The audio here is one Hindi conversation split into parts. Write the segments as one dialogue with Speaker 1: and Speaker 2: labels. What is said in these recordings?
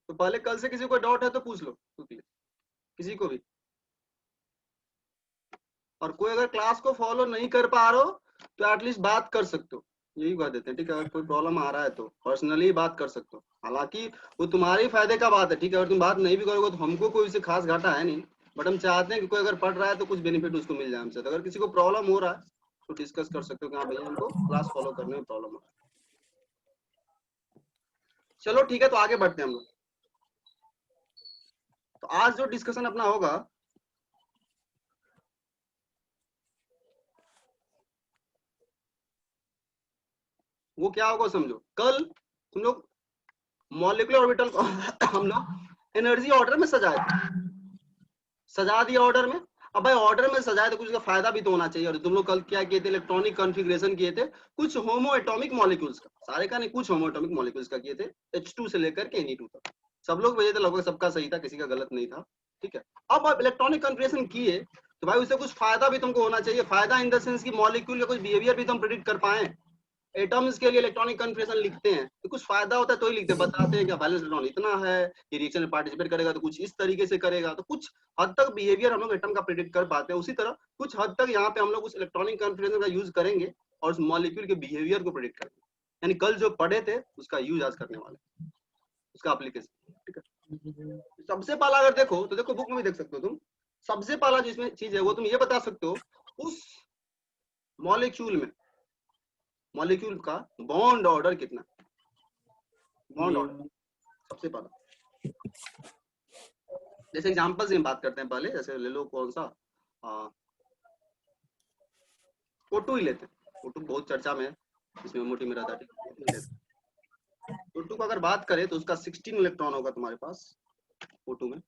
Speaker 1: तो पहले कल से किसी को डाउट है तो पूछ लो किसी को भी। और कोई अगर क्लास को फॉलो नहीं कर पा रहे हो तो एटलीस्ट बात कर सकते हो, यही कह देते हैं, ठीक है। अगर कोई प्रॉब्लम आ रहा है तो पर्सनली बात कर सकते हो, हालांकि वो तुम्हारे ही फायदे का बात है, ठीक है। अगर तुम बात नहीं भी करोगे तो हमको कोई उससे खास घाटा है नहीं, बट हम चाहते हैं कि कोई अगर पढ़ रहा है तो कुछ बेनिफिट उसको मिल जाए हमसे। तो अगर किसी को प्रॉब्लम हो रहा है तो डिस्कस कर सकते हो कि हाँ भैया हमको क्लास फॉलो करने में प्रॉब्लम हो रहा है। चलो ठीक है, तो आगे बढ़ते हैं हम लोग। तो आज जो डिस्कशन अपना होगा वो क्या होगा समझो। कल तुम लोग मॉलिक्यूलर ऑर्बिटल को हम लोग एनर्जी ऑर्डर में सजा दिया ऑर्डर में। अब भाई ऑर्डर में सजाए तो कुछ का फायदा भी तो होना चाहिए। और तुम लोग कल क्या किए थे, इलेक्ट्रॉनिक कॉन्फ़िगरेशन किए थे कुछ होमो एटॉमिक मॉलिक्यूल्स का, सारे का नहीं, कुछ होमो एटॉमिक मॉलिक्यूल्स का किए थे, H2 से लेकर के Ne2 तक। सब लोग भेजे थे, लगभग सबका सही था, किसी का गलत नहीं था, ठीक है। अब आप इलेक्ट्रॉनिक कॉन्फ़िगरेशन किए तो भाई उससे कुछ फायदा भी तुमको होना चाहिए। फायदा इन द सेंस की मॉलिक्यूल का कुछ बिहेवियर भी तुम प्रेडिक्ट कर पाए। एटम्स के लिए इलेक्ट्रॉनिक कॉन्फ़िगरेशन लिखते हैं तो कुछ फायदा होता है तो ही लिखते हैं, बताते हैं कि वैलेंस इलेक्ट्रॉन इतना है, ये रिएक्शन में पार्टिसिपेट करेगा तो कुछ इस तरीके से करेगा। तो कुछ हद तक बिहेवियर हम लोग एटम का प्रेडिक्ट कर पाते हैं। उसी तरह कुछ हद तक यहाँ पे हम लोग उस इलेक्ट्रॉनिक कॉन्फ़िगरेशन का यूज करेंगे और उस मॉलिक्यूल के बिहेवियर को प्रेडिक्ट करेंगे। यानी कल जो पढ़े थे उसका यूज आज करने वाले, उसका एप्लीकेशन, ठीक है। सबसे पहला अगर देखो तो देखो बुक में भी देख सकते हो तुम। सबसे पहला जिसमें चीज है वो तुम ये बता सकते हो उस मॉलिक्यूल का बॉन्ड ऑर्डर कितना, बॉन्ड ऑर्डर सबसे पहला। जैसे एग्जांपल से हम बात करते हैं पहले, जैसे ले लो कौन सा O2 ही लेते हैं। O2 बहुत चर्चा में है, इसमें मोटी में रहता है। O2 को अगर बात करें तो उसका 16 इलेक्ट्रॉन होगा तुम्हारे पास O2 में।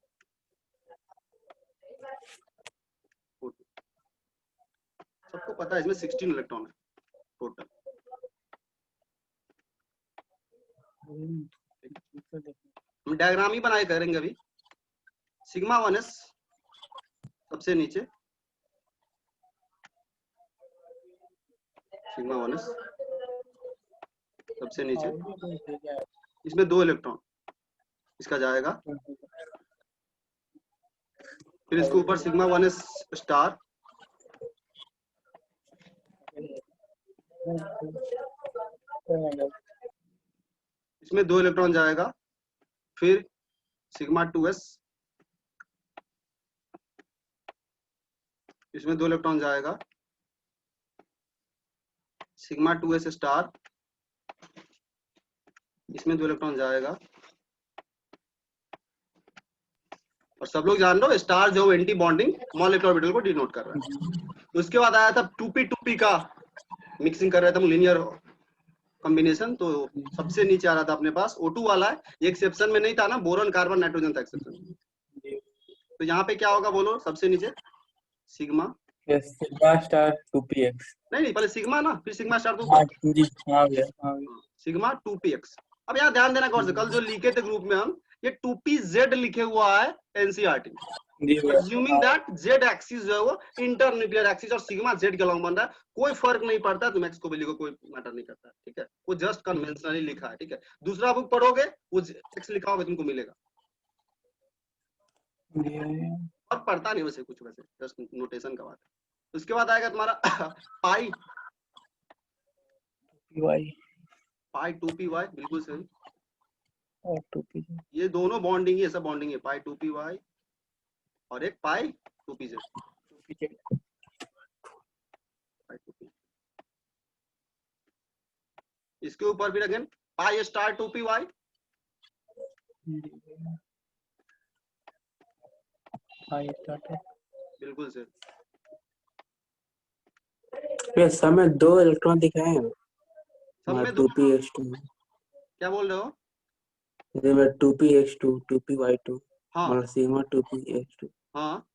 Speaker 1: O2 सबको पता है इसमें 16 इलेक्ट्रॉन है टोटल। हम डायग्राम ही बनाए करेंगे अभी। सिग्मा 1s सबसे नीचे, सिग्मा 1s सबसे नीचे, इसमें 2 इलेक्ट्रॉन, इसका जाएगा। फिर इसके ऊपर सिग्मा 1s स्टार, इसमें 2 इलेक्ट्रॉन जाएगा। फिर सिग्मा 2s, इसमें 2 इलेक्ट्रॉन जाएगा। सिग्मा 2s स्टार, इसमें 2 इलेक्ट्रॉन जाएगा। और सब लोग जान लो स्टार जो एंटी बॉन्डिंग मॉलिक्यूलर ऑर्बिटल को डिनोट कर रहा है। उसके बाद आया था 2p का मिक्सिंग कर रहे थे हम, लीनियर कॉम्बिनेशन। तो सबसे नीचे आ रहा था अपने पास O2 वाला है, एक्सेप्शन में नहीं था ना, बोरॉन कार्बन नाइट्रोजन था एक्सेप्शन। तो यहाँ पे क्या होगा बोलो सबसे नीचे, सिग्मा
Speaker 2: स्टार 2px।
Speaker 1: नहीं पहले सिग्मा ना, फिर सिग्मा स्टार सिग्मा 2px। अब यहाँ ध्यान देना कौन से कल जो लिखे थे ग्रुप में हम, ये 2pz लिखे हुआ है एनसीईआरटी में, अज्यूमिंग दैट z एक्सिस जो है वो इंटर न्यूक्लियर एक्सिस और सिग्मा z के अलॉन्ग बन रहा है। कोई फर्क नहीं पड़ता, तुम एक्स को भी लिखो, कोई मैटर नहीं करता, ठीक है। वो जस्ट कन्वेंशनली लिखा है, ठीक है। दूसरा बुक पढ़ोगे वो एक्स लिखा होगा तुमको मिलेगा, और पढ़ता नहीं वैसे कुछ, वैसे जस्ट नोटेशन का बात है। उसके बाद आएगा तुम्हारा पाई 2py, बिल्कुल सही।
Speaker 2: और 2p,
Speaker 1: ये दोनों बॉन्डिंग है, सब बॉन्डिंग है, पाई 2py और एक पाई 2pz। इसके ऊपर भी अगेन पाई स्टार 2py, बिल्कुल सही।
Speaker 2: समय 2 इलेक्ट्रॉन दिखाए हैं
Speaker 1: सब में
Speaker 2: 2px2 में।
Speaker 1: क्या बोल रहे हो?
Speaker 2: 2px2 2py2
Speaker 1: हाँ
Speaker 2: और सिग्मा 2px2।
Speaker 1: हाँ,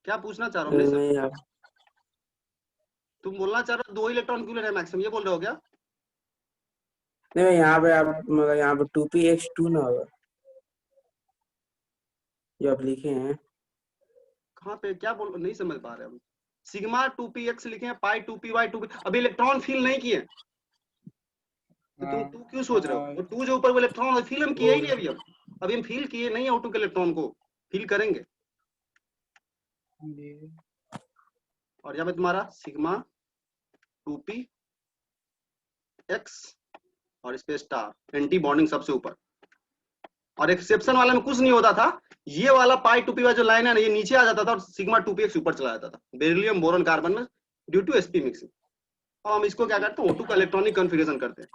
Speaker 1: क्या पूछना चाह रहे हो?
Speaker 2: मैं
Speaker 1: तुम बोलना चाह रहे हो 2 इलेक्ट्रॉन क्यों ले रहे हैं मैक्सिमम, ये बोल रहे हो क्या?
Speaker 2: नहीं, यहाँ पे आप मतलब यहाँ पे 2px2 ना होगा जो आप लिखे हैं।
Speaker 1: कहाँ पे क्या बोल, नहीं समझ पा रहे हम। सिग्मा 2px लिखे हैं, पाई 2py 2p, अभी इलेक्ट्रॉन फील नहीं किए, तो तुम टू क्यों सोच रहे हो? वो टू जो ऊपर वो इलेक्ट्रॉन फील हम किए ही नहीं अभी हम फील किए नहीं है O2 के इलेक्ट्रॉन को, फील करेंगे। और यहाँ पे तुम्हारा सिग्मा 2p x और इस पे स्टार एंटी बॉन्डिंग सबसे ऊपर। और एक्सेप्शन वाला में कुछ नहीं होता था, ये वाला पाई 2p वाला जो लाइन है ना ये नीचे आ जाता था और सिग्मा 2px ऊपर चला जाता था बेरिलियम बोरॉन कार्बन में ड्यू टू sp मिक्सिंग। अब हम इसको क्या करते हैं O2 का इलेक्ट्रॉनिक कॉन्फ़िगरेशन करते हैं।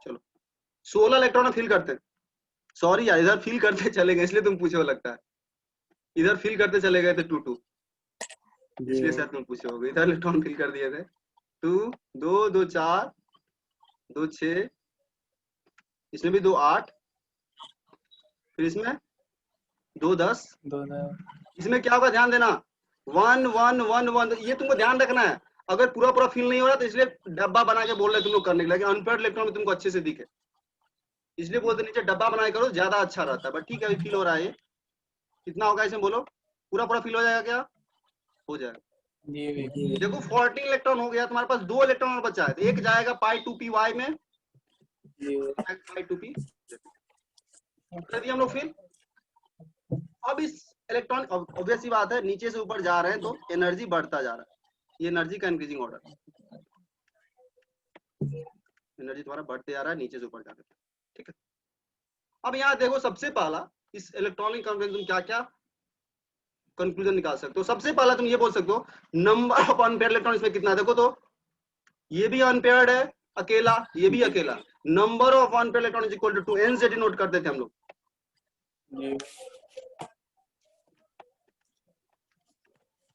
Speaker 1: चलो 16 इलेक्ट्रॉन फील करते हैं, सॉरी यार इधर फील करते चले गए इसलिए तुम पूछे हो, लगता है इधर फील करते चले गए थे 2 इसलिए शायद तुम पूछे होगे। इधर इलेक्ट्रॉन फील कर दिए थे 2 2 2 4 2 6, इसमें भी 2 8, फिर इसमें 2 10, इसमें क्या होगा ध्यान देना 1 1 1 1, ये तुमको ध्यान रखना है। अगर पूरा पूरा फील नहीं हो रहा तो इसलिए डब्बा बना के बोल रहे तुम लोग करने के लिए, अनपेयर्ड इलेक्ट्रॉन में तुमको अच्छे से दिखे इसलिए बोलते नीचे डब्बा बना के करो ज्यादा अच्छा रहता है। बट ठीक है अभी फील हो रहा है, ये कितना होगा इसमें बोलो, पूरा पूरा फील हो जाएगा क्या? हो जाएगा। देखो 14 इलेक्ट्रॉन हो गया, तुम्हारे पास 2 इलेक्ट्रॉन और बचा है, तो एक जाएगा पाई 2py में, पाई 2p कर दिया हम लोग। फिर अब इस इलेक्ट्रॉन ऑब्वियस सी बात है नीचे से ऊपर जा रहे हैं तो एनर्जी बढ़ता जा रहा है, ये एनर्जी का इंक्रीजिंग ऑर्डर, एनर्जी तुम्हारा बढ़ते जा रहा है नीचे से ऊपर जा रहा है। ठीक है, अब यहाँ देखो सबसे पहला इस इलेक्ट्रॉनिक कॉन्फ़िगरेशन तुम क्या क्या कंक्लूजन निकाल सकते हो। सबसे पहला तुम ये बोल सकते हो नंबर ऑफ अनपेयर्ड इलेक्ट्रॉन इसमें कितना है। देखो तो ये भी अनपेयर्ड है अकेला, ये भी अकेला, number of unpaired electron is equal to n से डिनोट करते थे हम लोग।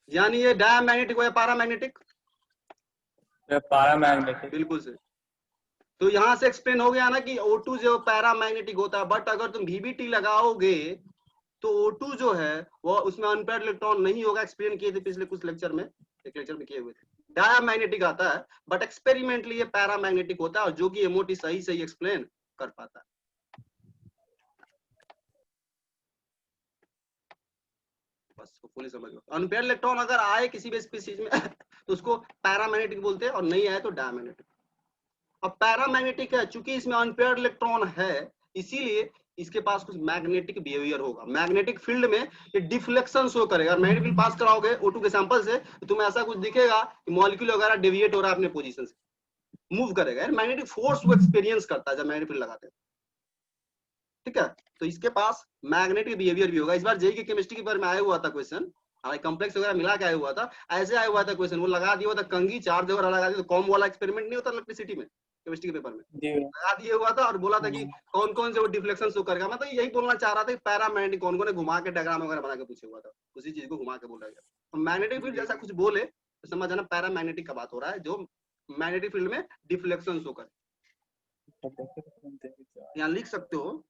Speaker 1: यानी ये डायमैग्नेटिक हो या पैरामैग्नेटिक?
Speaker 2: पैरामैग्नेटिक।
Speaker 1: बिल्कुल से। तो यहां से एक्सप्लेन हो गया ना कि O2 जो पैरामैग्नेटिक होता है, बट अगर तुम VBT लगाओगे तो O2 जो है वो उसमें अनपेयर्ड इलेक्ट्रॉन नहीं होगा। एक्सप्लेन किए थे पिछले कुछ लेक्चर में, एक लेक्चर में किए हुए थे। डायमैग्नेटिक आता है बट एक्सपेरिमेंटली ये पैरामैग्नेटिक होता है, और जो कि MOT सही सही एक्सप्लेन कर पाता है। बस फुली समझ लो। अनपेयर्ड इलेक्ट्रॉन अगर आए किसी भी स्पीशीज में तो उसको पैरामैग्नेटिक बोलते हैं, और नहीं आए तो डायमैग्नेटिक। अब पैरामैग्नेटिक है चूंकि इसमें अनपेयर्ड इलेक्ट्रॉन है इसीलिए इसके पास कुछ मैग्नेटिक बिहेवियर होगा। मैग्नेटिक फील्ड में ये डिफ्लेक्शन शो करेगा। मैग्नेटिक फील्ड पास कराओगे O2 के सैंपल से तो तुम्हें ऐसा कुछ दिखेगा कि मॉलिक्यूल वगैरह डेविएट हो रहा है अपने पोजीशन से, मूव करेगा। मैग्नेटिक फोर्स वो एक्सपीरियंस करता है जब मैग्नेटिक फील्ड लगाते हैं। ठीक है, तो इसके पास मैग्नेटिक बिहेवियर भी होगा। इस बार जेई की केमिस्ट्री के बारे में आया हुआ था क्वेश्चन, कॉम्प्लेक्स वगैरह मिला के आया हुआ था, ऐसे आया हुआ था क्वेश्चन, वो लगा दिया हुआ था कंघी चार्ज वगैरह लगा दिया, तो कॉम वाला एक्सपेरिमेंट नहीं होता इलेक्ट्रिसिटी में केमिस्ट्री के पेपर में, लगा दिया हुआ था और बोला था कि कौन कौन से वो डिफ्लेक्शन शो करेगा। मैं तो यही बोलना चाह रहा था कि पैरामैग्नेटिक कौन कौन ने घुमा के डायग्राम वगैरह बना के पूछे हुआ था, उसी चीज को घुमा के बोला गया। तो मैग्नेटिक फील्ड जैसा कुछ बोले तो समझ जाना पैरामैग्नेटिक का बात हो रहा है, जो मैग्नेटिक फील्ड में डिफ्लेक्शन शो करे। यहाँ लिख सकते हो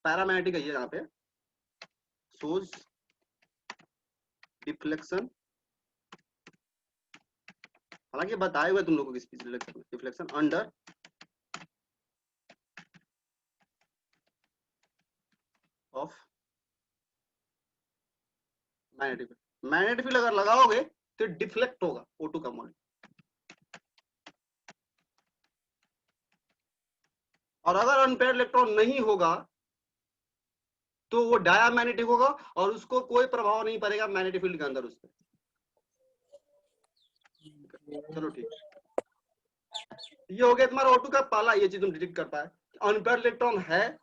Speaker 1: पैरामैग्नेटिक है ये, यहाँ पे सोज डिफ्लेक्शन, हालांकि बताए हुए तुम लोगों को पिछले लेक्चर में, deflection under of magnetic field. Magnetic field अगर लगाओगे तो डिफ्लेक्ट होगा O2 का मॉलिक्यूल, और अगर अनपेयर्ड इलेक्ट्रॉन नहीं होगा तो वो डायमैग्नेटिक होगा और उसको कोई प्रभाव नहीं पड़ेगा मैग्नेटिक फील्ड के अंदर उस पर। चलो ठीक, ये हो गया तुम्हारा O2 का पहला, ये चीज तुम डिटेक्ट कर पाए। अनपेयर्ड इलेक्ट्रॉन है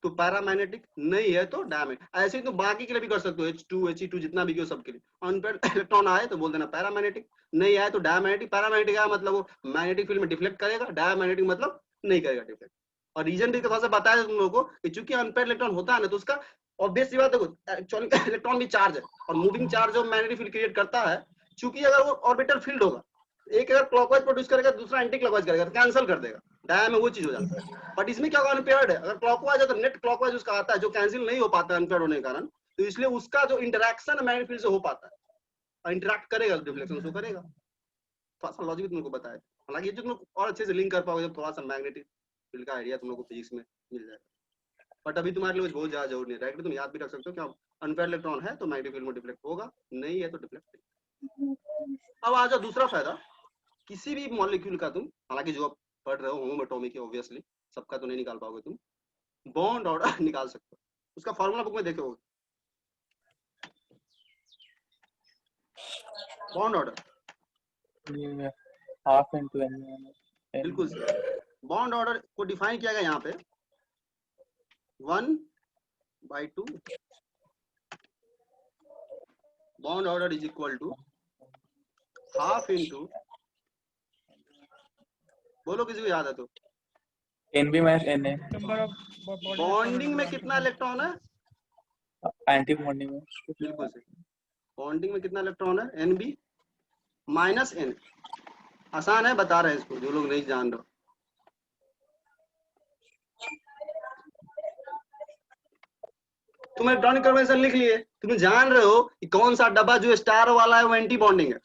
Speaker 1: तो पैरामैग्नेटिक, नहीं है तो डायमैग्नेटिक। ऐसे ही तो बाकी के लिए भी कर सकते हो, H2 He2 जितना भी हो सबके लिए। अनपेयर्ड इलेक्ट्रॉन आए तो बोल देना पैरामैग्नेटिक, नहीं आए तो डायमैग्नेटिक। पैरामैग्नेटिक आया मतलब वो मैग्नेटिक फील्ड में डिफ्लेक्ट करेगा, डायमैग्नेटिक मतलब नहीं करेगा डिफ्लेक्ट। और रीजन भी थोड़ा सा बताया तुम लोगों को कि चूंकि अनपेयर्ड इलेक्ट्रॉन होता है ना तो उसका ऑब्वियस सी बात है, एक्चुअली इलेक्ट्रॉन भी चार्ज है और मूविंग चार्ज जो मैग्नेटिक फील्ड क्रिएट करता है, चूंकि अगर वो ऑर्बिटल फील्ड होगा, एक अगर क्लॉकवाइज प्रोड्यूस करेगा दूसरा एंटी क्लॉकवाइज करेगा तो कैंसिल कर देगा, डाया में वो चीज हो जाता है। बट इसमें क्या होगा, अनपेयर्ड है, अगर क्लॉकवाइज है तो नेट क्लॉकवाइज उसका आता है जो कैंसिल नहीं हो पाता अनपेयर्ड होने के कारण, तो इसलिए उसका जो इंटरेक्शन मैग्नेटिक फील्ड से हो पाता है, इंटरेक्ट करेगा तो डिफ्लेक्शन शो करेगा। थोड़ा सा लॉजिक तुमको बताया, हालांकि ये जो तुम और अच्छे से लिंक कर पाओगे जब थोड़ा सा मैग्नेटिक फील्ड का आइडिया तुम लोग को फिजिक्स में मिल जाएगा। बट अभी तुम्हारे लिए बहुत ज्यादा जरूरी नहीं, डायरेक्टली तुम याद भी रख सकते हो कि अनपेयर्ड इलेक्ट्रॉन है तो मैग्नेटिक फील्ड में डिफ्लेक्ट होगा, नहीं है तो डिफ्लेक्ट नहीं। अब आ जाओ दूसरा फायदा, किसी भी मॉलिक्यूल का तुम, हालांकि जो आप पढ़ रहे हो होम एटॉमिक है ऑब्वियसली, सबका तो नहीं निकाल पाओगे तुम, बॉन्ड ऑर्डर निकाल सकते हो। उसका फॉर्मूला बुक में देखोगे, bond order
Speaker 3: half into N.
Speaker 1: बिल्कुल सही। बॉन्ड ऑर्डर को डिफाइन किया गया यहाँ पे 1/2 bond order is equal to half into, बोलो किसी को याद है तो,
Speaker 3: NB minus N A.
Speaker 4: Number of
Speaker 1: bonding में कितना इलेक्ट्रॉन है,
Speaker 3: एंटी बॉन्डिंग में
Speaker 1: बिल्कुल सही, बॉन्डिंग में कितना इलेक्ट्रॉन है, एनबी माइनस एन। आसान है, बता रहे हैं इसको जो लोग नहीं जान रहे। तुम इलेक्ट्रॉनिक कन्वेंशन लिख लिए, तुम जान रहे हो कि कौन सा डब्बा जो स्टार वाला है वो एंटी बॉन्डिंग है,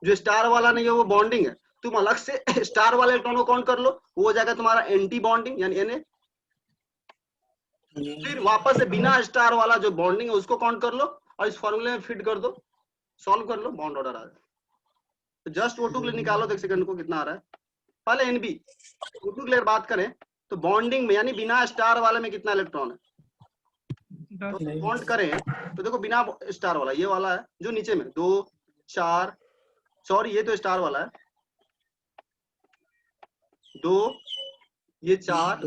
Speaker 1: जो स्टार वाला नहीं है वो बॉन्डिंग है। तुम अलग से स्टार वाले इलेक्ट्रॉन को काउंट कर लो, वो हो जाएगा तुम्हारा एंटी बॉन्डिंग यानी Na। फिर वापस से बिना स्टार वाला जो बॉन्डिंग है उसको काउंट कर लो और इस फॉर्मूले में फिट कर दो, सॉल्व कर लो, बॉन्ड ऑर्डर आ जाए। तो जस्ट O2 के लिए निकालो, देख सेकंड को कितना आ रहा है। पहले NB O2 के लिए बात करें तो बॉन्डिंग में यानी बिना स्टार वाले में कितना इलेक्ट्रॉन है, तो काउंट करें तो देखो बिना स्टार वाला ये वाला है जो नीचे में 2 4, सॉरी ये तो स्टार वाला है, 2 ये 4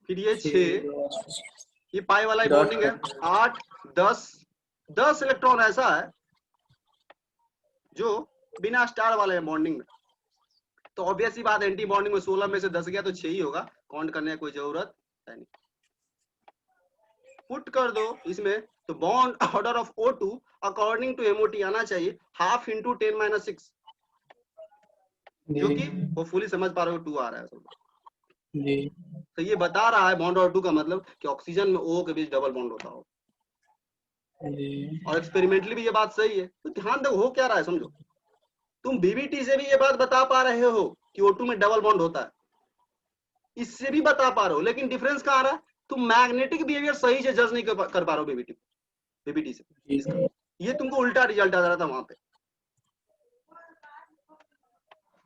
Speaker 1: फिर ये 6, ये पाई वाला बॉन्डिंग है 8 10 इलेक्ट्रॉन ऐसा है जो बिना स्टार वाले बॉन्डिंग में। तो ऑब्वियस ही बात, एंटी बॉन्डिंग में 16 में से 10 गया तो 6 ही होगा, काउंट करने की कोई जरूरत है नहीं। पुट कर दो इसमें तो bond order of O2 according to MOT आना चाहिए हाफ इंटू 10⁻6, जो कि वो फुली समझ पा रहे हो 2 आ रहा है सब।
Speaker 3: जी
Speaker 1: तो ये बता रहा है बॉन्ड ऑर्डर 2 का मतलब कि ऑक्सीजन में O के बीच डबल बॉन्ड होता हो, और एक्सपेरिमेंटली भी ये बात सही है। तो ध्यान दो हो क्या रहा है, समझो तुम BBT से भी ये बात बता पा रहे हो कि O2 में डबल बॉन्ड होता है, इससे भी बता पा रहे हो, लेकिन डिफरेंस कहाँ आ रहा है, तुम मैग्नेटिक बिहेवियर सही से जज नहीं कर पा रहे हो BBT से, ये तुमको उल्टा रिजल्ट आ रहा था वहां पे।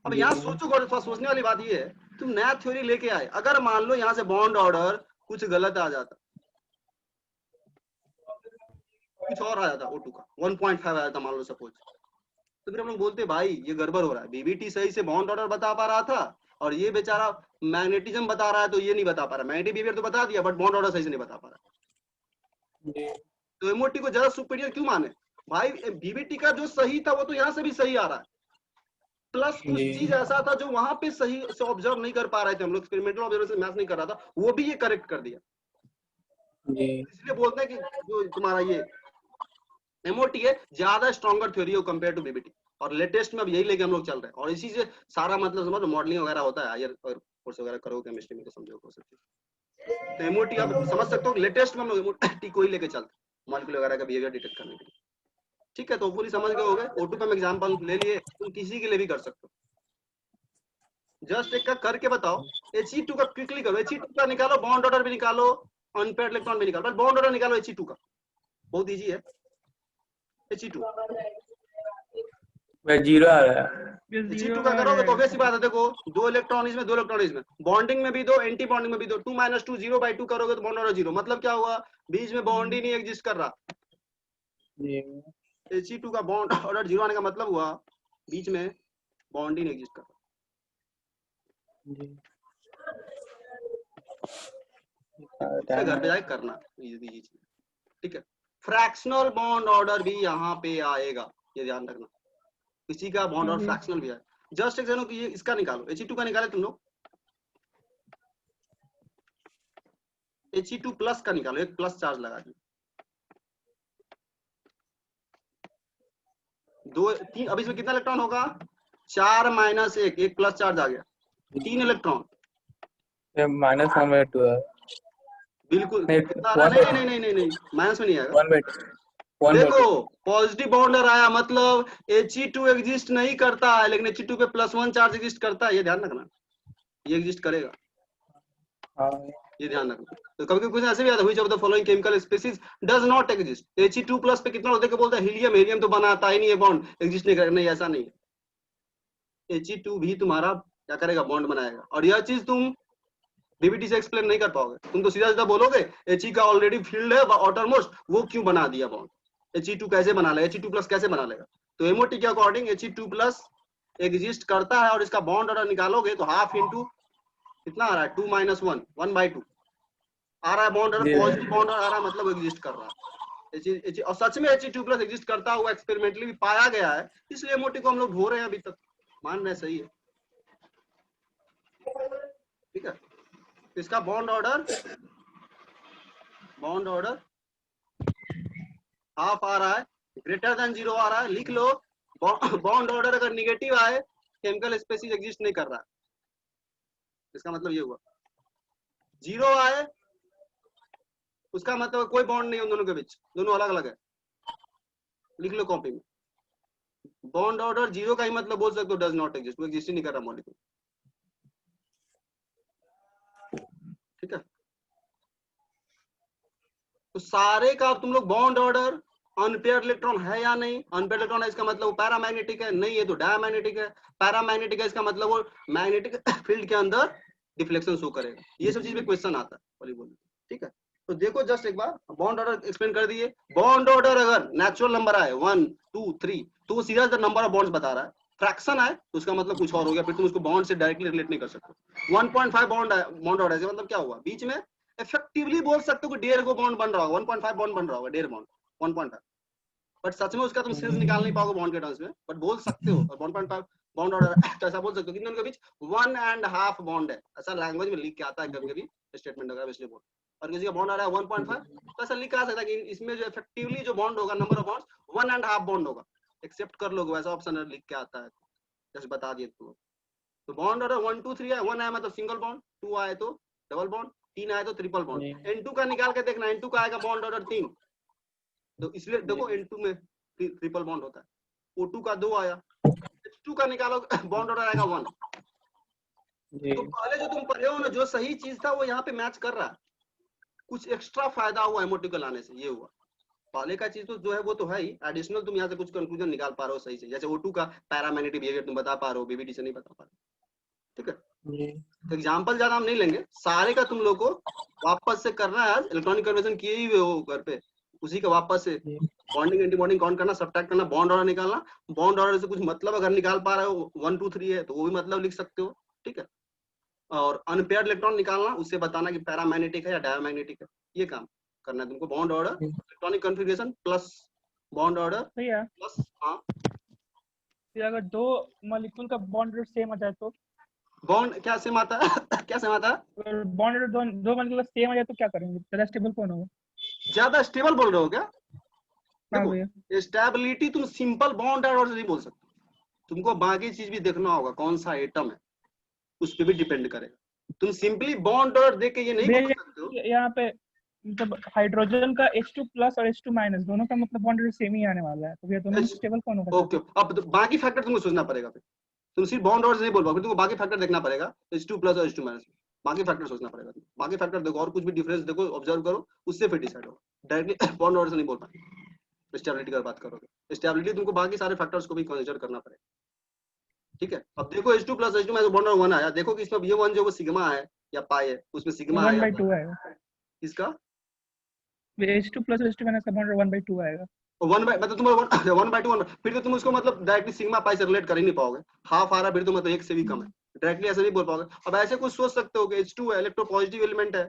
Speaker 1: अब यहाँ सोचो, थोड़ा सोचने वाली बात ये है, तुम नया थ्योरी लेके आए, अगर मान लो यहाँ से बॉन्ड ऑर्डर कुछ गलत आ जाता, कुछ और आ जाता, O2 का 1.5 आ जाता मान लो सपोज, तो फिर हम लोग बोलते भाई ये गड़बड़ हो रहा है, BBT सही से बॉन्ड ऑर्डर बता पा रहा था और ये बेचारा मैग्नेटिज्म बता रहा है तो ये नहीं बता पा रहा, मैग्नेटिक बिहेवियर तो बता दिया बट बॉन्ड ऑर्डर सही से नहीं बता पा रहा। तो MOT को ज्यादा सुपीरियर क्यों माने भाई, BBT का जो सही था वो तो यहाँ से भी सही आ रहा है, प्लस कुछ चीज ऐसा था जो वहां पे सही से ऑब्जर्व नहीं कर पा रहे थे हम लोग, एक्सपेरिमेंटल ऑब्जर्वेशन मैच नहीं कर रहा था, वो भी ये करेक्ट कर दिया। इसलिए बोलते हैं कि जो तुम्हारा ये MOT है ज्यादा स्ट्रॉन्गर थ्योरी हो कंपेयर टू BBT, और लेटेस्ट में अब यही लेके हम लोग चल रहे हैं, और इसी से सारा मतलब समझ मॉडलिंग वगैरह होता है, हायर कोर्स वगैरह करो केमिस्ट्री में तो समझो हो सकती है। तो MOT आप समझ सकते हो, लेटेस्ट में हम लोग MOT को ही लेके चलते हैं मॉलिक्यूल वगैरह का बिहेवियर डिटेक्ट करने के लिए। ठीक है, तो पूरी समझ गए हो गए। O2 का हम एग्जांपल ले लिए, तुम किसी के लिए भी कर सकते हो, जस्ट एक का करके बताओ। He2 का क्विकली करो, He2 का निकालो, बॉन्ड ऑर्डर भी निकालो, अनपेयर्ड इलेक्ट्रॉन भी निकालो, बॉन्ड ऑर्डर निकालो He2 का, बहुत इजी है। He2
Speaker 3: जीरो आ रहा है,
Speaker 1: He2 का करोगे तो ऑब्वियस सी बात है, देखो 2 इलेक्ट्रॉन इसमें 2 इलेक्ट्रॉन इसमें, बॉन्डिंग में भी 2 एंटी बॉन्डिंग में भी 2, 2 - 2 0/2 करोगे तो बॉन्ड ऑर्डर 0, मतलब क्या हुआ, बीच में बॉन्ड ही नहीं एग्जिस्ट कर रहा। He2 का बॉन्ड ऑर्डर 0 आने का मतलब हुआ बीच में बॉन्ड ही नहीं एग्जिस्ट कर रहा। घर पे जाके करना इजी, ठीक है। फ्रैक्शनल बॉन्ड ऑर्डर भी यहाँ पे आएगा, ये ध्यान रखना, किसी का बॉन्ड ऑर्डर फ्रैक्शनल भी है। जस्ट एक जानो कि ये इसका निकालो, He2 का निकाले तुम लोग, He2 प्लस का निकालो, एक प्लस चार्ज लगा दो, 2 3, अब इसमें कितना इलेक्ट्रॉन होगा, 4 - 1, एक प्लस चार्ज आ गया, 3 इलेक्ट्रॉन,
Speaker 3: -1/2 है
Speaker 1: बिल्कुल कितना आ रहा, नहीं माइनस में नहीं आएगा,
Speaker 3: 1/2
Speaker 1: देखो पॉजिटिव बॉन्डर आया मतलब He2 एग्जिस्ट नहीं करता है, लेकिन He2 पे +1 चार्ज एग्जिस्ट करता है, ये ध्यान रखना, ये एग्जिस्ट करेगा। ये ध्यान रखना। तो कभी कभी कुछ ऐसे भी आता है, which of the following chemical species does not exist. He2+ पे कितना देख के बोलता है हीलियम, हीलियम तो बनाता ही नहीं है, बॉन्ड एग्जिस्ट नहीं करेगा। नहीं, ऐसा नहीं है। He2 भी तुम्हारा क्या करेगा, बॉन्ड बनाएगा। और यह चीज तुम बीबीटी से एक्सप्लेन नहीं कर पाओगे, तुम तो सीधा सीधा बोलोगे He का ऑलरेडी फील्ड है ऑटरमोस्ट, वो क्यों बना दिया बॉन्ड, He2 कैसे बना लेगा, He2+ कैसे बना लेगा। तो एमओटी के अकॉर्डिंग He2+ एग्जिस्ट करता है, और इसका बॉन्ड ऑर्डर निकालोगे तो हाफ इंटू कितना आ रहा है, 2 - 1 1/2 आ रहा है bond order, positive bond order आ रहा है, मतलब एग्जिस्ट कर रहा है। और सच में He2+ एग्जिस्ट करता हुआ एक्सपेरिमेंटली भी पाया गया है, इसलिए एमओटी को हम लोग ढो रहे हैं अभी तक, मान रहे हैं सही है। ठीक है, इसका बॉन्ड ऑर्डर हाफ आ रहा है, ग्रेटर देन 0 आ रहा है, लिख लो। बॉन्ड ऑर्डर अगर निगेटिव आए, केमिकल स्पीसीज एग्जिस्ट नहीं कर रहा है, इसका मतलब ये हुआ। 0 आए, उसका मतलब कोई बॉन्ड नहीं उन दोनों के बीच, दोनों अलग अलग है, लिख लो कॉपी में। बॉन्ड ऑर्डर 0 का ही मतलब बोल सकते हो डज नॉट एग्जिस्ट, वो एग्जिस्ट ही नहीं कर रहा मॉलिक्यूल। ठीक है, तो सारे का तुम लोग बॉन्ड ऑर्डर अनपेयर इलेक्ट्रॉन है या नहीं, अनपेयर इलेक्ट्रॉन है इसका मतलब वो पैरामैग्नेटिक है, नहीं है तो डायमैग्नेटिक है, पैरामैग्नेटिक है इसका मतलब वो मैग्नेटिक फील्ड के अंदर डिफ्लेक्शन शो करेगा। ये सब चीज में क्वेश्चन आता है वॉलीबॉल। ठीक है, तो देखो जस्ट एक बार बॉन्ड ऑर्डर एक्सप्लेन कर दिए। बॉन्ड ऑर्डर अगर नेचुरल नंबर आए 1 2 3 तो वो सीधा नंबर ऑफ बॉन्ड्स बता रहा है, फ्रैक्शन आए तो उसका मतलब कुछ और हो गया, फिर तुम उसको बॉन्ड से डायरेक्टली रिलेट नहीं कर सकते। 1.5 बॉन्ड ऑर्डर मतलब क्या हुआ, बीच में इफेक्टिवली बोल सकते हो कि 1.5 को बॉन्ड बन रहा होगा, 1.5 बॉन्ड बन रहा होगा, 1.5 बॉन्ड 1.5, बट सच में उसका तुम सेंस निकाल नहीं पाओगे बॉन्ड के टर्म्स में, बट बोल सकते हो। और 1.5 बॉन्ड ऑर्डर तो ऐसा बोल सकते हो कि इनके बीच 1.5 बॉन्ड है, ऐसा लैंग्वेज में लिख के आता है कभी कभी स्टेटमेंट वगैरह, इसलिए बोल। और किसी का बॉन्ड आ रहा है 1.5 तो ऐसा लिखा आ सकता है कि इसमें जो इफेक्टिवली जो बॉन्ड होगा, नंबर ऑफ बॉन्ड्स 1.5 बॉन्ड होगा। एक्सेप्ट कर लोगे, वैसा ऑप्शन लिख के आता है, जैसे बता दिए तुम। तो बॉन्ड ऑर्डर 1 2 3 है, 1 आया मतलब सिंगल बॉन्ड, 2 आए तो डबल बॉन्ड, 3 आए तो ट्रिपल बॉन्ड। N2 का निकाल के देखना, N2 का आएगा बॉन्ड ऑर्डर 3, तो इसलिए देखो N2 में ट्रिपल बॉन्ड होता है। O2 का 2 आया, H2 का निकालो बॉन्ड ऑर्डर आएगा 1। तो पहले जो तुम पढ़े हो ना, जो सही चीज था वो यहाँ पे मैच कर रहा है, कुछ एक्स्ट्रा फायदा हुआ एमओटी को लाने से, ये हुआ। पहले का चीज तो जो है वो तो है ही, एडिशनल तुम यहाँ से कुछ कंक्लूजन निकाल पा रहे हो सही से, जैसे O2 का पैरामैग्नेटिक बिहेवियर तुम बता पा रहे हो, बीबीटी से नहीं बता पा रहे। ठीक है, एग्जाम्पल ज्यादा हम नहीं लेंगे, सारे का तुम लोग को वापस से करना है। आज इलेक्ट्रॉनिक कन्वर्जन किए ही हुए हो घर पे, उसी का वापस से बॉन्डिंग एंटी बॉन्डिंग काउंट करना, सब्ट्रैक्ट करना, बॉन्ड ऑर्डर निकालना। बॉन्ड ऑर्डर से कुछ मतलब अगर निकाल पा रहे हो 1 2 3 है तो वो भी मतलब लिख सकते हो। ठीक है, और अनपेयर्ड इलेक्ट्रॉन निकालना, उससे बताना कि पैरामैग्नेटिक है या डायमैग्नेटिक है, ये काम करना है तुमको। Bond order, electronic configuration plus bond order plus. हाँ,
Speaker 4: अगर दो मॉलिक्यूल का बॉन्ड सेम आ जाए तो
Speaker 1: बॉन्ड क्या सेम आता है क्या सेम आता है,
Speaker 4: अगर बॉन्ड दो मॉलिक्यूल सेम आ जाए तो क्या करेंगे, ज्यादा स्टेबल कौन होगा?
Speaker 1: ज्यादा स्टेबल बोल रहे हो क्या?
Speaker 4: हाँ
Speaker 1: देखो
Speaker 4: भैया,
Speaker 1: स्टेबिलिटी तुम सिंपल बॉन्ड ऑर्डर से नहीं बोल सकते, तुमको बाकी चीज भी देखना होगा, कौन सा एटम है उस पर भी डिपेंड करेगा। तुम सिंपली बॉन्ड ऑर्डर देख के ये नहीं बोल सकते हो।
Speaker 4: यहाँ पे मतलब हाइड्रोजन का H2+ और H2- दोनों का मतलब बॉन्ड सेम ही आने वाला है, तो भैया दोनों में स्टेबल कौन होगा?
Speaker 1: ओके, अब तो बाकी फैक्टर तुमको सोचना पड़ेगा, फिर तुम सिर्फ बॉन्ड ऑर्डर से नहीं बोल पाओगे, तुमको बाकी फैक्टर देखना पड़ेगा, H2+ और H2-, बाकी फैक्टर सोचना पड़ेगा। बाकी फैक्टर देखो, और कुछ भी डिफरेंस देखो, ऑब्जर्व करो, उससे फिर डिसाइड हो। डायरेक्टली बॉन्ड ऑर्डर से नहीं बोल पाएंगे। स्टेबिलिटी की बात करोगे, स्टेबिलिटी तुमको बाकी सारे फैक्टर्स को भी कंसीडर करना पड़ेगा। ठीक है, अब देखो H2+ H2- बॉन्ड ऑर्डर 1 आया, देखो कि इसमें ये 1 जो वो सिग्मा है या पाई है, उसमें सिग्मा आया
Speaker 4: 1/2 आएगा,
Speaker 1: इसका
Speaker 4: H2+ और H2- का बॉन्ड 1/2 आएगा।
Speaker 1: 1 मतलब तुम 1/2 फिर तो तुम उसको मतलब डायरेक्टली सिग्मा पाई से रिलेट कर ही नहीं पाओगे, हाफ आ रहा फिर तो मतलब 1 से भी कम है, डायरेक्टली ऐसे नहीं बोल पाओगे। अब ऐसे कुछ सोच सकते हो कि H2 है, इलेक्ट्रोपॉजिटिव एलिमेंट है,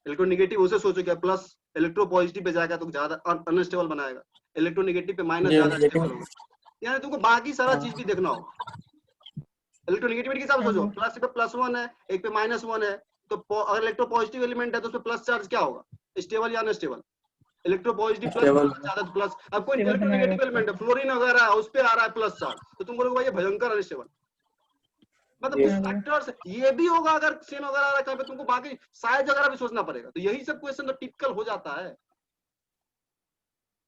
Speaker 1: इलेक्ट्रोनेगेटिव उसे सोचो क्या प्लस इलेक्ट्रोपॉजिटिव पे जाएगा तो ज्यादा अनस्टेबल बनाएगा, इलेक्ट्रोनेगेटिव पे माइनस ज्यादा स्टेबल होगा। यानी तुमको बाकी सारा चीज भी देखना होगा। इलेक्ट्रोनेगेटिविटी के हिसाब से सोचो, प्लस पे +1 है, एक पे -1 है, तो अगर इलेक्ट्रोपॉजिटिव एलिमेंट है तो उसमें प्लस चार्ज क्या होगा, स्टेबल या अनस्टेबल? इलेक्ट्रोपॉजिटिव प्लस ज्यादा तो प्लस। अब कोई इलेक्ट्रोनेगेटिव एलिमेंट है, फ्लोरीन वगैरह है, उस पे आ रहा है प्लस चार्ज, तो तुम बोलोगे भाई ये भयंकर अनस्टेबल। मतलब कुछ फैक्टर्स ये भी होगा, अगर सेम वगैरह आ रहा है कहीं पे, तुमको बाकी साइज वगैरह भी सोचना पड़ेगा। तो यही सब क्वेश्चन तो टिपिकल हो जाता है,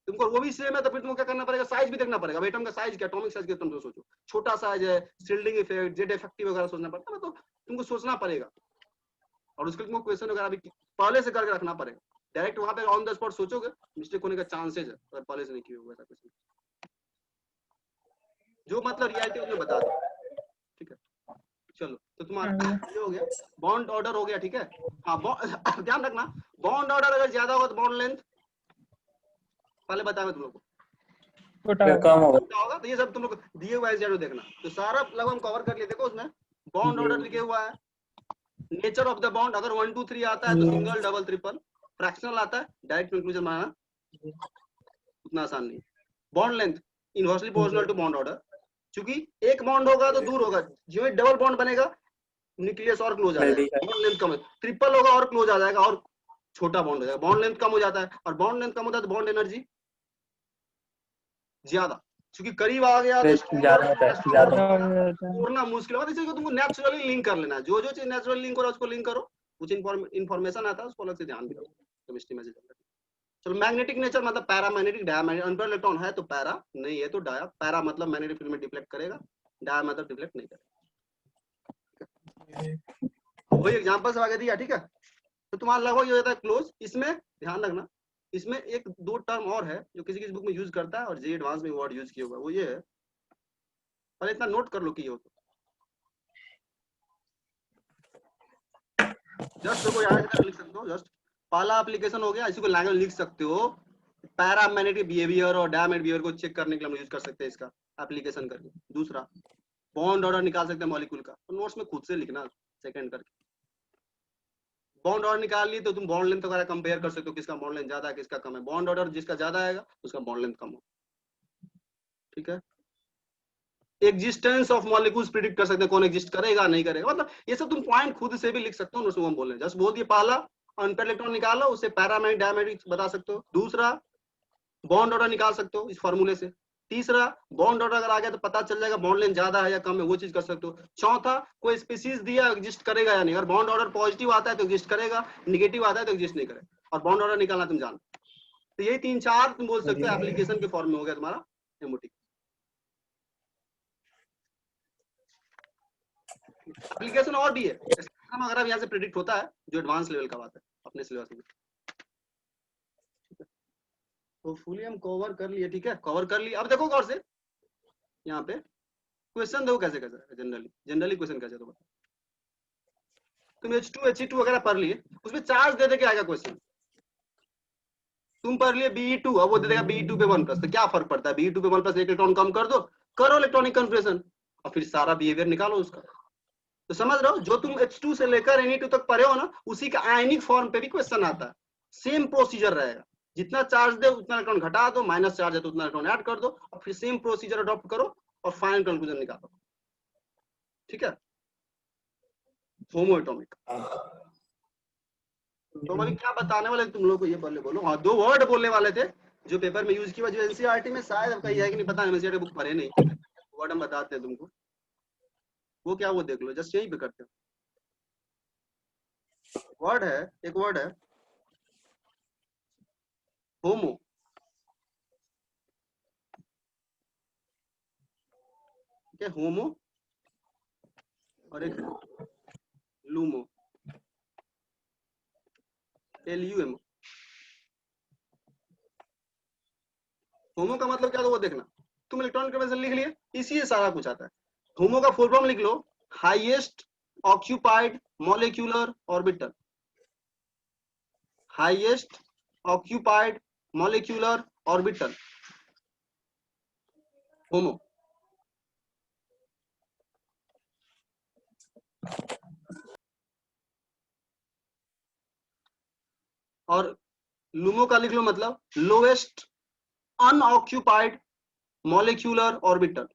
Speaker 1: तुमको वो भी सेम है तो फिर तुमको क्या करना पड़ेगा, साइज भी देखना पड़ेगा। एटम का साइज क्या, एटॉमिक साइज क्या, तुम सोचो, छोटा साइज है, शील्डिंग इफेक्ट, जेड इफेक्टिव वगैरह सोचना पड़ता है, तो तुमको सोचना पड़ेगा। और उसके लिए तुमको क्वेश्चन वगैरह भी पहले से करके रखना पड़ेगा। डायरेक्ट वहां पे ऑन द स्पॉट सोचोगे, मिस्टेक होने का चांसेस है, अगर पहले से नहीं किए हुए ऐसा क्वेश्चन। जो मतलब रियलिटी उसमें बता दो, ठीक है। चलो तो तुम्हारा ये हो गया, बॉन्ड ऑर्डर हो गया, ठीक है। हाँ ध्यान रखना, बॉन्ड ऑर्डर अगर ज्यादा होगा तो बॉन्ड लेंथ पहले बताया तुम लोग को
Speaker 4: छोटा
Speaker 3: फिर कम होगा।
Speaker 1: क्या होगा। तो ये सब तुम लोग दिए हुआ है जरूर देखना। तो सारा लगभग हम कवर कर लिए। देखो उसमें बॉन्ड ऑर्डर लिखे हुआ है, नेचर ऑफ द बॉन्ड, अगर 1 2 3 आता है तो सिंगल डबल ट्रिपल, फ्रैक्शनल आता है, डायरेक्ट कंक्लूजन बनाना उतना आसान नहीं। Bond length inversely proportional to bond order, क्योंकि एक बॉन्ड होगा तो दूर होगा, जो डबल बॉन्ड बनेगा न्यूक्लियस और क्लोज आ जाएगा, बॉन्ड लेंथ कम है, ट्रिपल होगा और क्लोज आ जाएगा और छोटा बॉन्ड हो जाएगा, बॉन्ड लेंथ कम हो जाता है। और बॉन्ड लेंथ कम होता है तो बॉन्ड एनर्जी ज्यादा, क्योंकि करीब आ गया तो
Speaker 3: ज्यादा होता है, ज्यादा
Speaker 1: तोड़ना मुश्किल होगा। इसलिए तुमको नेचुरली लिंक कर लेना है, जो जो चीज नेचुरली लिंक हो रहा है उसको लिंक करो, कुछ इन्फॉर्मेशन आता है उसको अलग से ध्यान दो केमिस्ट्री में। चलो मैग्नेटिक नेचर मतलब पैरामैग्नेटिक, डायमैग्नेटिक, अनपेयर्ड इलेक्ट्रॉन है तो पैरा, नहीं है तो डाया। पैरा मतलब मैग्नेटिक फील्ड में डिफ्लेक्ट करेगा, डाया मतलब डिफ्लेक्ट नहीं करेगा। वही एग्जांपल से आगे दिया, ठीक है। तो तुम्हारा लगभग ये हो जाता है क्लोज। इसमें ध्यान रखना, इसमें एक दो टर्म और है जो किसी किसी बुक में यूज करता है और जे एडवांस में वर्ड यूज किया हुआ है, वो ये है, पर इतना नोट कर लो कि ये हो तो जस्ट को याद कर लिख सकते हो। जस्ट पहला एप्लीकेशन हो गया, इसी को लैंग्वेज लिख सकते हो, पैरामैग्नेटिक बिहेवियर और डायमैग्नेटिक बिहेवियर को चेक करने के लिए हम यूज कर सकते हैं इसका एप्लीकेशन करके। दूसरा बॉन्ड ऑर्डर निकाल सकते हैं मॉलिक्यूल का, तो नोट्स में खुद से लिखना सेकंड करके। बॉन्ड ऑर्डर निकाल लिए तो तुम बॉन्ड लेंथ वगैरह कंपेयर कर सकते हो, किसका बॉन्ड लेंथ ज्यादा है किसका कम है। बॉन्ड ऑर्डर जिसका ज्यादा आएगा उसका बॉन्ड लेंथ कम हो, ठीक है। एग्जिस्टेंस ऑफ मॉलिक्यूल्स प्रिडिक्ट कर सकते हैं, कौन एग्जिस्ट करेगा नहीं करेगा, मतलब ये सब तुम पॉइंट खुद से भी लिख सकते हो। हम बोल रहे हैं जस्ट बोल दिए, पहला अनपेयर्ड इलेक्ट्रॉन निकालो, उससे पैरामैग्नेटिक डायमैग्नेटिक बता सकते हो। दूसरा बॉन्ड ऑर्डर निकाल सकते हो इस फॉर्मूले से। तीसरा बॉन्ड ऑर्डर अगर आ गया तो पता चल जाएगा बॉन्ड लेंथ ज्यादा है या कम है, वो चीज कर सकते हो। चौथा कोई स्पीसीज दिया एग्जिस्ट करेगा या नहीं, अगर बॉन्ड ऑर्डर पॉजिटिव आता है तो एग्जिस्ट करेगा, निगेटिव आता है तो एग्जिस्ट नहीं करेगा, और बॉन्ड ऑर्डर निकालना तुम जानो। तो यही 3 4 तुम बोल सकते हो एप्लीकेशन के फॉर्म में हो गया तुम्हारा एमओटी। एप्लीकेशन और भी है अगर यहाँ से प्रेडिक्ट होता है, जो एडवांस लेवल का बात है अपने सिलेबस में। तो फुली हम कवर कर लिए, ठीक है, कवर कर लिए। अब देखो गौर से यहाँ पे क्वेश्चन देखो कैसे कैसे है। जनरली क्वेश्चन कैसे, तो बताओ। तुम H2 He2 वगैरह पढ़ लिए, उसमें चार्ज दे के आएगा क्वेश्चन। तुम पढ़ लिए Be2, अब वो दे देगा Be2 पे 1+, तो क्या फर्क पड़ता है, Be2 पे 1+ एक इलेक्ट्रॉन कम कर दो, करो इलेक्ट्रॉनिक कन्फर्मेशन और फिर सारा बिहेवियर निकालो उसका। तो समझ रहे हो, जो तुम H2 से लेकर Ne2 तक पढ़े हो ना, उसी का आयनिक फॉर्म पे भी क्वेश्चन आता है। सेम प्रोसीजर रहेगा, जितना चार्ज दे उतना इलेक्ट्रॉन घटा दो, माइनस चार्ज है तो उतना इलेक्ट्रॉन ऐड कर दो, और फिर सेम प्रोसीजर अडॉप्ट करो और फाइनल कंक्लूजन निकालो, ठीक है। होमो एटॉमिक। तो अभी क्या बताने वाले तुम लोग को, ये पहले बोलो। हाँ 2 वर्ड बोलने वाले थे जो पेपर में यूज किया, जो एनसीईआरटी में शायद अब कहीं है कि नहीं पता, एनसीईआरटी बुक पढ़े नहीं, वर्ड हम बताते हैं तुमको। वो क्या, वो देख लो, जस्ट यही पे करते हो। वर्ड है, एक वर्ड है होमो, ठीक है, होमो, और एक लूमो, LUMO। होमो का मतलब क्या था वो देखना, तुम इलेक्ट्रॉनिक कन्फर्मेशन लिख लिए, इसी से सारा कुछ आता है। होमो का फुल फॉर्म लिख लो, highest occupied molecular orbital. Highest occupied molecular orbital, HOMO. और लूमो का लिख लो मतलब lowest unoccupied molecular orbital.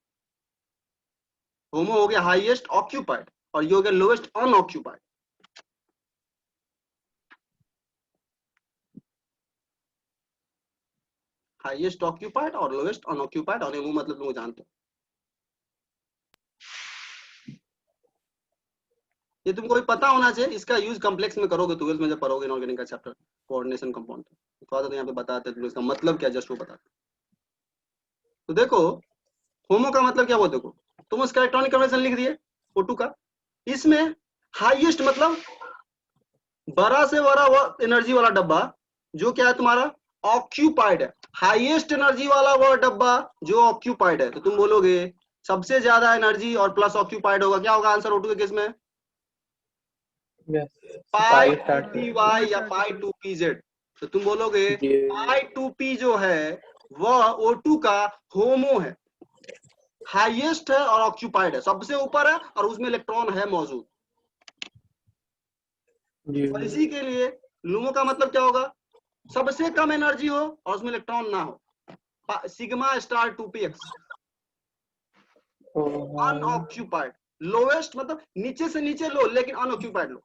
Speaker 1: HOMO हो गया हाईएस्ट ऑक्यूपाइड और ये हो गया लोएस्ट अनऑक्यूपाइड। हाईएस्ट ऑक्यूपाइड और लोएस्ट अनऑक्यूपाइड, और एमओ मतलब तुम जानते हो। ये तुमको भी पता होना चाहिए, इसका यूज कॉम्प्लेक्स में करोगे 12th में जब पढ़ोगे इनऑर्गेनिक का चैप्टर कोऑर्डिनेशन कंपाउंड, थोड़ा सा यहाँ पे बताते हैं इसका मतलब क्या, जस्ट वो बताते। तो देखो होमो का मतलब क्या, वो देखो तुम उसका इलेक्ट्रॉनिक कन्फर्मेशन लिख दिए O2 का, इसमें हाईएस्ट मतलब बड़ा से बड़ा वो एनर्जी वाला डब्बा जो क्या है तुम्हारा ऑक्यूपाइड है, हाईएस्ट एनर्जी वाला वो डब्बा जो ऑक्यूपाइड है, तो तुम बोलोगे सबसे ज्यादा एनर्जी और प्लस ऑक्यूपाइड होगा, क्या होगा आंसर O2 के केस में? पाई
Speaker 3: स्टार्ट
Speaker 1: 2py या पाई 2pz। तो तुम बोलोगे पाई 2p जो है वह O2 का होमो है, हाईएस्ट है और ऑक्यूपाइड है, सबसे ऊपर है और उसमें इलेक्ट्रॉन है मौजूद। और इसी के लिए लुमो का मतलब क्या होगा? सबसे कम एनर्जी हो और उसमें इलेक्ट्रॉन ना हो, sigma star 2px unoccupied. Lowest मतलब नीचे से नीचे लो लेकिन अनऑक्यूपाइड लो।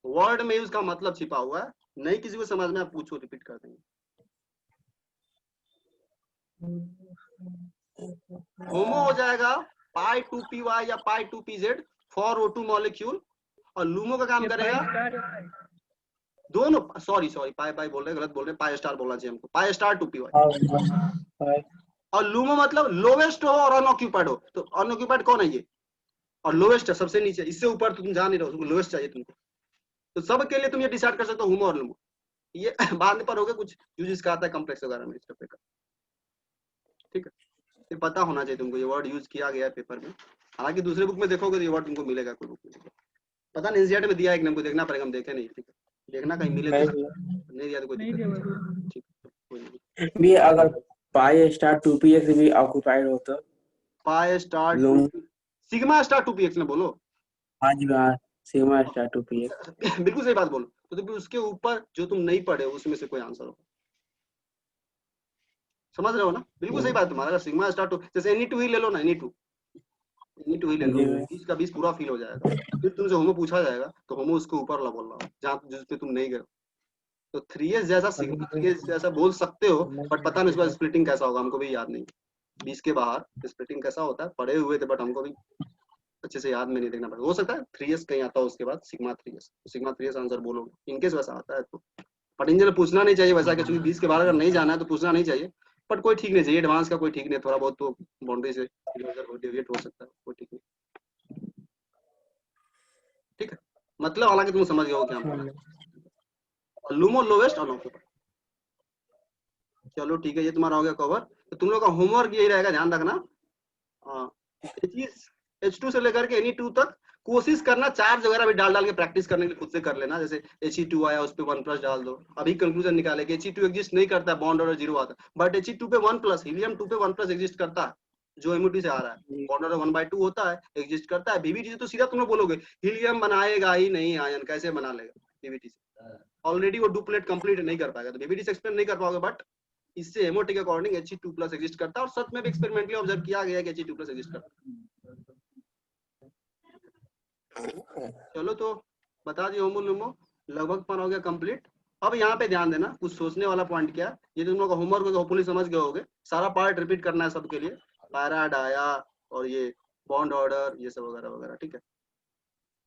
Speaker 1: वर्ड में उसका मतलब छिपा हुआ है, नहीं किसी को समझ में, आप पूछो रिपीट कर देंगे। होमो हो जाएगा पाई 2py या पाई 2pz फॉर O2 मॉलिक्यूल, और लूमो का काम करेगा दोनों, सॉरी पाई पाई बोल रहे, गलत बोल रहे, पाई स्टार बोलना चाहिए हमको, पाई स्टार 2py। और लूमो मतलब लोवेस्ट हो और अनऑक्यूपाइड हो, तो अनऑक्यूपाइड कौन है ये, और लोवेस्ट है सबसे नीचे, इससे ऊपर तो तुम जा नहीं रहो, लोवेस्ट चाहिए तुमको, तो सब के लिए तुम ये डिसाइड कर सकते हो होमो और लूमो। ये बाद में पढ़ोगे कुछ यूज इसका आता है कॉम्प्लेक्स वगैरह में इस टॉपिक का, ठीक है, ये पता होना चाहिए तुमको, ये वर्ड यूज किया गया है पेपर में, हालांकि दूसरे बुक में देखोगे तो ये वर्ड तुमको मिलेगा, कोई बुक में पता नहीं, एनसीईआरटी में दिया है कि हमको देखना पड़ेगा, हम देखे नहीं, ठीक है, देखना कहीं मिले तो, नहीं दिया तो कोई दिक्कत नहीं, ठीक है, कोई नहीं।
Speaker 2: भी अगर पाई स्टार 2px भी ऑक्यूपाइड हो तो
Speaker 1: pi star
Speaker 2: loom
Speaker 1: sigma star 2px में बोलो,
Speaker 2: हाँ जी हाँ, सिग्मा स्टार 2px
Speaker 1: बिल्कुल सही बात बोलो, तो फिर उसके ऊपर जो तुम नहीं पढ़े उसमें से कोई आंसर हो, समझ रहे हो ना, बिल्कुल सही बात तुम्हारा। सिग्मा स्टार 2 जैसे Ni2 ही ले लो ना, Ni2 ही ले लो, 20 का 20 पूरा फील हो जाएगा, फिर तुमसे होमो पूछा जाएगा तो होमो उसके ऊपर वाला बोल रहा हो जहाँ जिसपे तुम नहीं गए, तो 3s जैसा सिग्मा 3s जैसा बोल सकते हो, बट पता नहीं उसका स्प्लिटिंग कैसा होगा, हमको भी याद नहीं, 20 के बाहर स्प्लिटिंग कैसा होता है पढ़े हुए थे, बट हमको भी अच्छे से याद में नहीं, देखना पड़ेगा, हो सकता है 3s कहीं आता हो उसके बाद sigma 3s, sigma 3s answer बोलोगे इनकेस वैसा आता है तो, बट इन जनरल पूछना नहीं चाहिए वैसा, क्योंकि 20 के बाहर अगर नहीं जाना है तो पूछना नहीं चाहिए, बट कोई ठीक नहीं चाहिए, एडवांस का कोई ठीक नहीं, थोड़ा बहुत तो बाउंड्री से डेविएट हो सकता है, कोई ठीक नहीं, ठीक है, मतलब हालांकि तुम समझ गए हो क्या हम, लूमो लोवेस्ट और ऑक्यूपाइड। चलो ठीक है, ये तुम्हारा हो गया कवर, तो तुम लोग का होमवर्क यही रहेगा, ध्यान रखना, H2 से लेकर के Ni2 तक कोशिश करना चार्ज वगैरह भी डाल डाल के प्रैक्टिस करने के लिए खुद से कर लेना, जैसे He2 आया उस पे 1+ डाल दो, अभी कंक्लूजन निकाले कि He2 एग्जिस्ट नहीं करता, बॉन्ड ऑर्डर 0 आता है, बट He2 पे 1+, हीलियम 2 पे 1+ एग्जिस्ट करता है, जो MOT से आ रहा है, बॉन्ड ऑर्डर 1/2 होता है, एग्जिस्ट करता है। BBT से तो सीधा तुम लोग बोलोगे हीलियम बनाएगा ही नहीं, आयन कैसे बना लेगा BBT से, ऑलरेडी वो डुप्लेट कंप्लीट नहीं कर पाएगा, तो BBT से एक्सप्लेन नहीं कर पाओगे, बट इससे MOT के अकॉर्डिंग He2+ एग्जिस्ट करता है, और सच में भी एक्सपेरिमेंटली ऑब्जर्व किया गया है कि He2+ एग्जिस्ट करता है। चलो तो बता दिए होमो लूमो, लगभग पर हो गया कंप्लीट। अब यहाँ पे ध्यान देना, कुछ सोचने वाला पॉइंट क्या, ये तुम लोग का होमवर्क होगा, होपफुली समझ गए होगे, सारा पार्ट रिपीट करना है सबके लिए, पैरा डाया और ये बॉन्ड ऑर्डर ये सब वगैरह वगैरह, ठीक है।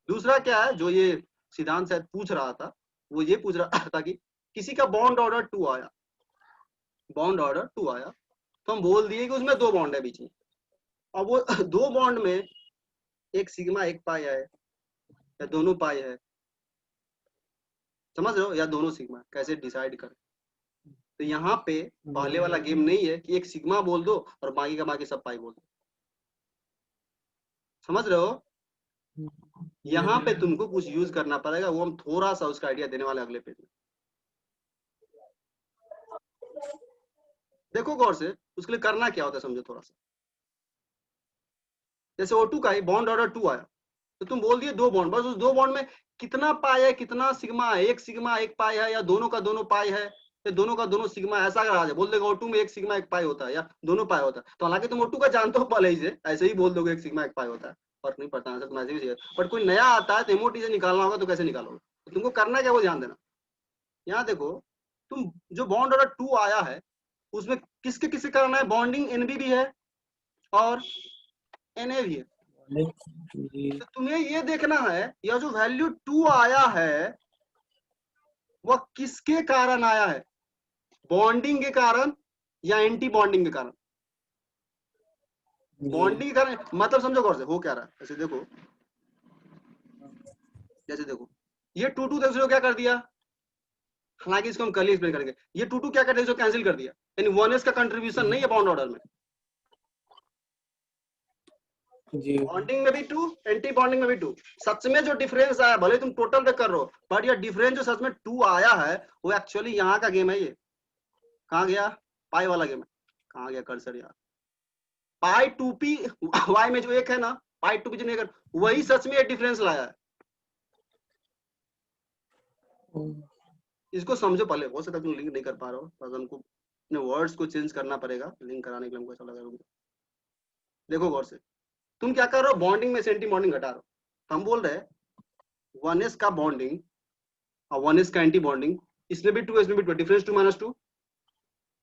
Speaker 1: दूसरा क्या है जो ये सिद्धांत शायद पूछ रहा था, वो ये पूछ रहा था कि किसी का बॉन्ड ऑर्डर 2 आया, बॉन्ड ऑर्डर 2 आया, तो हम बोल दिए कि उसमें 2 बॉन्ड है बीच में, अब वो 2 बॉन्ड में एक सिग्मा एक पाई है या दोनों पाई है, समझ रहे हो, या दोनों सिग्मा, कैसे डिसाइड करें। तो यहाँ पे पहले वाला गेम नहीं है कि एक सिग्मा बोल दो और बाकी का बाकी सब पाई बोल दो, समझ रहे हो, यहाँ पे तुमको कुछ यूज करना पड़ेगा, वो हम थोड़ा सा उसका आइडिया देने वाले अगले पेज में, देखो गौर से, उसके लिए करना क्या होता है समझो थोड़ा सा। जैसे O2 का ही बॉन्ड ऑर्डर 2 आया, तो तुम बोल दिए 2 बॉन्ड, बस उस 2 बॉन्ड में कितना पाई है, कितना सिग्मा है, एक सिग्मा एक पाई है, या दोनों का दोनों पाई है, या दोनों का दोनों सिग्मा, ऐसा अगर आ जाए बोल देगा O2 में एक सिग्मा एक पाई होता है या दोनों पाई होता है, तो हालांकि तुम O2 का जानते हो पहले ही से, ऐसे ही बोल दोगे एक सिग्मा एक पाई होता है, फर्क नहीं पड़ता, तुम ऐसे भी, बट कोई नया आता है तो MOT से निकालना होगा, तो कैसे निकालोगे, तो तुमको करना क्या वो ध्यान देना। यहाँ देखो, तुम जो बॉन्ड ऑर्डर 2 आया है उसमें किसके किसके करना है, बॉन्डिंग NB भी है और Na भी है, तो तुम्हें ये देखना है यह जो वैल्यू 2 आया है वह किसके कारण आया है, बॉन्डिंग के कारण या एंटी बॉन्डिंग के कारण। बॉन्डिंग के कारण मतलब समझो गौर से हो क्या रहा है, जैसे देखो ये 2 2 देखो क्या कर दिया, हालांकि इसको हम कल ही एक्सप्लेन करेंगे। ये 2 2 क्या कर दिया, कैंसिल कर दिया, यानी 1s का कंट्रीब्यूशन नहीं है बॉन्ड ऑर्डर में।
Speaker 2: जी
Speaker 1: बॉन्डिंग में भी 2, एंटी बॉन्डिंग में भी 2। सच में जो डिफरेंस आया, भले तुम टोटल पे कर रहे हो, बट ये डिफरेंस जो सच में 2 आया है वो एक्चुअली यहाँ का गेम है। ये कहाँ गया, पाई वाला गेम है, कहाँ गया कर्सर यार, पाई 2p y में जो एक है ना, पाई 2p जो नहीं कर, वही सच में ये डिफरेंस लाया है। इसको समझो पहले, हो सकता है तुम लिंक नहीं कर पा रहे हो, बस हमको अपने वर्ड्स को चेंज करना पड़ेगा लिंक कराने के लिए, हमको ऐसा लगा। देखो गौर से, तुम क्या कर रहे हो, बॉन्डिंग में से एंटी बॉन्डिंग घटा रहे हो। हम बोल रहे हैं 1s का बॉन्डिंग और 1s का एंटी बॉन्डिंग, इसमें भी 2, इसमें भी 2, डिफरेंस 2 - 2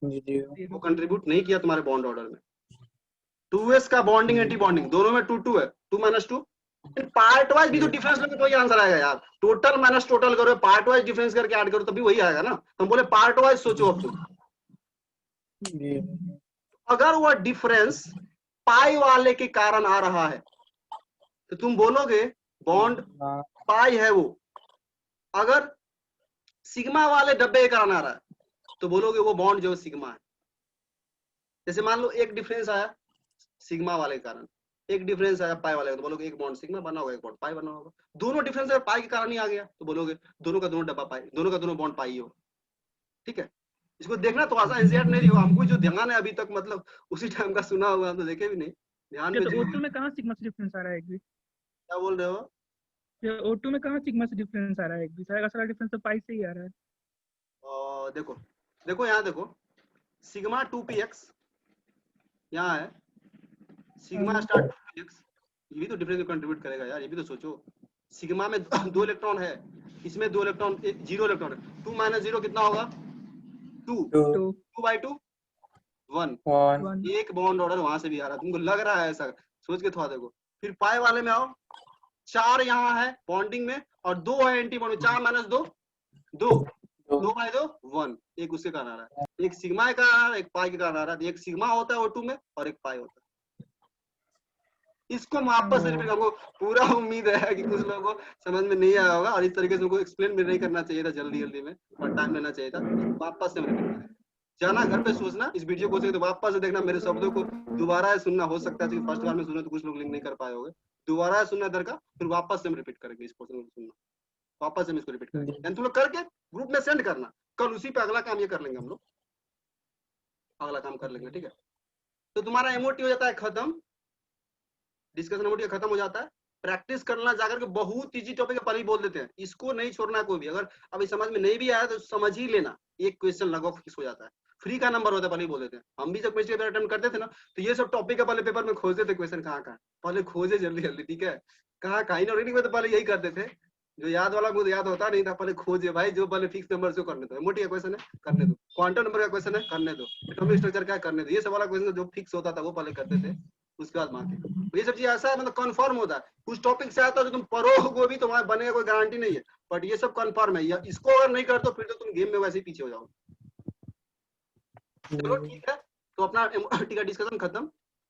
Speaker 2: जी
Speaker 1: वो कंट्रीब्यूट नहीं किया तुम्हारे बॉन्ड ऑर्डर में। 2s का बॉन्डिंग एंटी बॉन्डिंग दोनों में 2 2 है, 2 - 2। पार्ट वाइज भी तो डिफरेंस लगे तो ही आंसर आएगा यार। टोटल माइनस टोटल करो, पार्ट वाइज डिफरेंस करके ऐड करो तभी वही आएगा ना। हम बोले पार्ट वाइज सोचो। अब तुम
Speaker 2: जी
Speaker 1: अगर वह डिफरेंस पाई वाले के कारण आ रहा है तो तुम बोलोगे बॉन्ड
Speaker 2: हाँ
Speaker 1: पाई है वो। अगर सिग्मा वाले डब्बे के कारण आ रहा है तो बोलोगे वो बॉन्ड जो सिग्मा है। जैसे मान लो एक डिफरेंस आया सिग्मा वाले के कारण, एक डिफरेंस आया पाई वाले का, तो बोलोगे एक बॉन्ड सिग्मा बना होगा, एक बॉन्ड पाई बना होगा। दोनों डिफरेंस अगर पाई के कारण ही आ गया तो बोलोगे दोनों का दोनों डब्बा पाई, दोनों का दोनों बॉन्ड पाई हो। ठीक है, इसको देखना तो आसान एनसीईआरटी नहीं हुआ, हमको जो ध्यान है अभी तक, मतलब उसी टाइम का सुना हुआ, हम तो देखे भी नहीं, ध्यान में
Speaker 4: तो
Speaker 1: दिए।
Speaker 4: O2 में कहाँ सिग्मा से डिफरेंस आ रहा है एक भी?
Speaker 1: क्या बोल रहे हो?
Speaker 4: ये O2 में कहाँ सिग्मा से डिफरेंस आ रहा है एक भी? सारा डिफरेंस तो पाई से ही आ रहा है।
Speaker 1: देखो देखो यहाँ देखो, सिग्मा 2px यहाँ है, सिग्मा स्टार 2px, ये भी तो डिफरेंस कंट्रीब्यूट करेगा यार, ये भी तो सोचो। सिग्मा में 2 इलेक्ट्रॉन है, इसमें 2 इलेक्ट्रॉन, 0 इलेक्ट्रॉन है, 2 - 0 कितना होगा, 2,
Speaker 2: 2
Speaker 1: 2/2 1।
Speaker 2: 1
Speaker 1: एक बॉन्ड ऑर्डर वहां से भी आ रहा है, तुमको लग रहा है ऐसा, सोच के थोड़ा देखो। फिर पाई वाले में आओ, 4 यहाँ है बॉन्डिंग में और 2 है एंटी बॉन्डिंग, 4 - 2 2, 2/2 1, एक उसके कारण आ रहा है, एक सिग्मा के कारण आ रहा है, एक पाई के कारण आ रहा है। एक सिग्मा होता है O2 में और एक पाई होता है। इसको हम वापस से रिपीट, हमको पूरा उम्मीद है कि कुछ लोगों को समझ में नहीं आया होगा और इस तरीके से उनको एक्सप्लेन भी नहीं करना चाहिए था जल्दी में, और टाइम लेना चाहिए था। वापस से हम रिपीट करेंगे, जाना घर पे सोचना, इस वीडियो को तो वापस से देखना, मेरे शब्दों को दोबारा सुनना। हो सकता है फर्स्ट बार में सुने तो कुछ लोग लिंक नहीं कर पाए होंगे, दोबारा सुनना इधर का, फिर वापस से हम रिपीट करेंगे इस पोर्शन को सुनना, वापस से हम इसको रिपीट करेंगे। तुम लोग करके ग्रुप में सेंड करना, कल उसी पे अगला काम ये कर लेंगे हम लोग, अगला काम कर लेंगे। ठीक है, तो तुम्हारा एमओटी हो जाता है खत्म, डिस्कशन एमओटी खत्म हो जाता है। प्रैक्टिस करना जाकर के, बहुत इजी टॉपिक है, पहले ही बोल देते हैं, इसको नहीं छोड़ना कोई भी। अगर अभी समझ में नहीं भी आया तो समझ ही लेना, एक क्वेश्चन लगो फिक्स हो जाता है, फ्री का नंबर होता है, पहले ही बोल देते हैं। हम भी जब क्वेश्चन पेपर अटेम्प्ट करते थे ना, तो ये सब टॉपिक है, पहले पेपर में खोजते थे क्वेश्चन कहाँ कहाँ, पहले खोजे जल्दी जल्दी। ठीक है, कहाँ कहीं ना रीडिंग में तो पहले यही करते थे, जो याद वाला मुझे याद होता नहीं था, पहले खोजे भाई, जो पहले फिक्स नंबर से करने दो, मोटी का क्वेश्चन है करने दो, क्वांटम नंबर का क्वेश्चन है करने दो, एटॉमिक स्ट्रक्चर क्या करने दो, ये सब वाला क्वेश्चन जो फिक्स होता था वो पहले करते थे, उसके बाद मार्केट। तो ये सब चीज ऐसा है, मतलब कंफर्म होता है। कुछ टॉपिक से आता है तो तुम पढ़ोगे भी तो वहां बनेगा, कोई गारंटी नहीं है, बट ये सब कंफर्म है। इसको अगर नहीं करते तो फिर तो तुम गेम में वैसे ही पीछे हो जाओगे। चलो ठीक है, तो अपना एमओटी का डिस्कशन खत्म,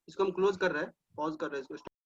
Speaker 1: इसको हम क्लोज कर रहे हैं, पॉज कर रहे हैं इसको।